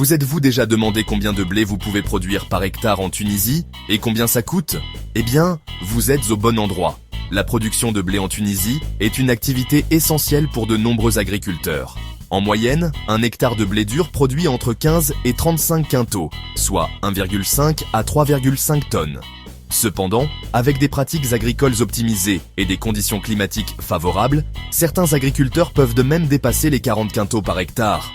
Vous êtes-vous déjà demandé combien de blé vous pouvez produire par hectare en Tunisie et combien ça coûte? Eh bien, vous êtes au bon endroit. La production de blé en Tunisie est une activité essentielle pour de nombreux agriculteurs. En moyenne, un hectare de blé dur produit entre 15 et 35 quintaux, soit 1,5 à 3,5 tonnes. Cependant, avec des pratiques agricoles optimisées et des conditions climatiques favorables, certains agriculteurs peuvent de même dépasser les 40 quintaux par hectare.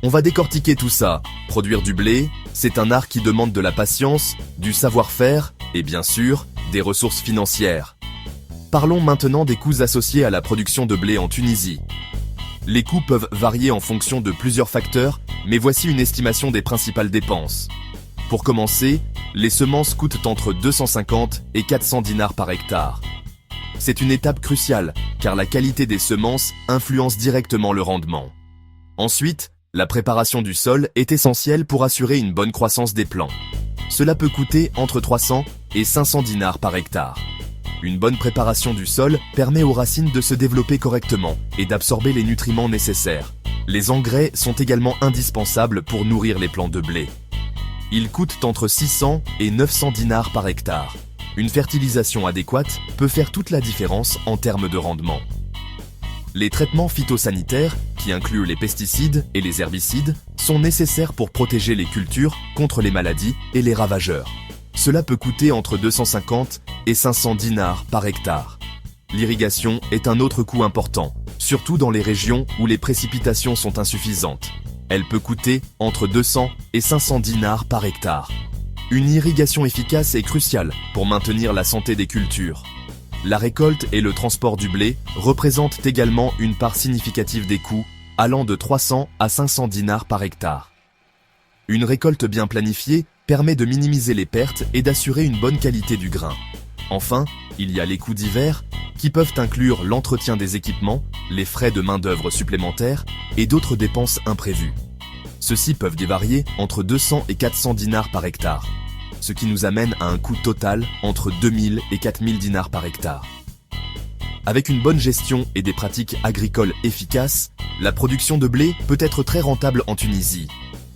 On va décortiquer tout ça. Produire du blé, c'est un art qui demande de la patience, du savoir-faire et bien sûr, des ressources financières. Parlons maintenant des coûts associés à la production de blé en Tunisie. Les coûts peuvent varier en fonction de plusieurs facteurs, mais voici une estimation des principales dépenses. Pour commencer, les semences coûtent entre 250 et 400 dinars par hectare. C'est une étape cruciale, car la qualité des semences influence directement le rendement. Ensuite, la préparation du sol est essentielle pour assurer une bonne croissance des plants. Cela peut coûter entre 300 et 500 dinars par hectare. Une bonne préparation du sol permet aux racines de se développer correctement et d'absorber les nutriments nécessaires. Les engrais sont également indispensables pour nourrir les plants de blé. Ils coûtent entre 600 et 900 dinars par hectare. Une fertilisation adéquate peut faire toute la différence en termes de rendement. Les traitements phytosanitaires, qui incluent les pesticides et les herbicides, sont nécessaires pour protéger les cultures contre les maladies et les ravageurs. Cela peut coûter entre 250 et 500 dinars par hectare. L'irrigation est un autre coût important, surtout dans les régions où les précipitations sont insuffisantes. Elle peut coûter entre 200 et 500 dinars par hectare. Une irrigation efficace est cruciale pour maintenir la santé des cultures. La récolte et le transport du blé représentent également une part significative des coûts, allant de 300 à 500 dinars par hectare. Une récolte bien planifiée permet de minimiser les pertes et d'assurer une bonne qualité du grain. Enfin, il y a les coûts divers, qui peuvent inclure l'entretien des équipements, les frais de main-d'œuvre supplémentaires et d'autres dépenses imprévues. Ceux-ci peuvent varier entre 200 et 400 dinars par hectare, ce qui nous amène à un coût total entre 2000 et 4000 dinars par hectare. Avec une bonne gestion et des pratiques agricoles efficaces, la production de blé peut être très rentable en Tunisie.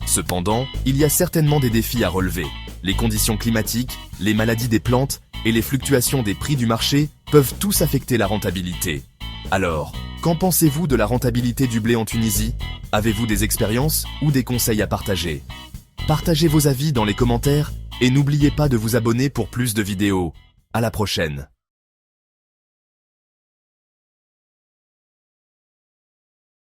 Cependant, il y a certainement des défis à relever. Les conditions climatiques, les maladies des plantes et les fluctuations des prix du marché peuvent tous affecter la rentabilité. Alors, qu'en pensez-vous de la rentabilité du blé en Tunisie? Avez-vous des expériences ou des conseils à partager? Partagez vos avis dans les commentaires et n'oubliez pas de vous abonner pour plus de vidéos. À la prochaine.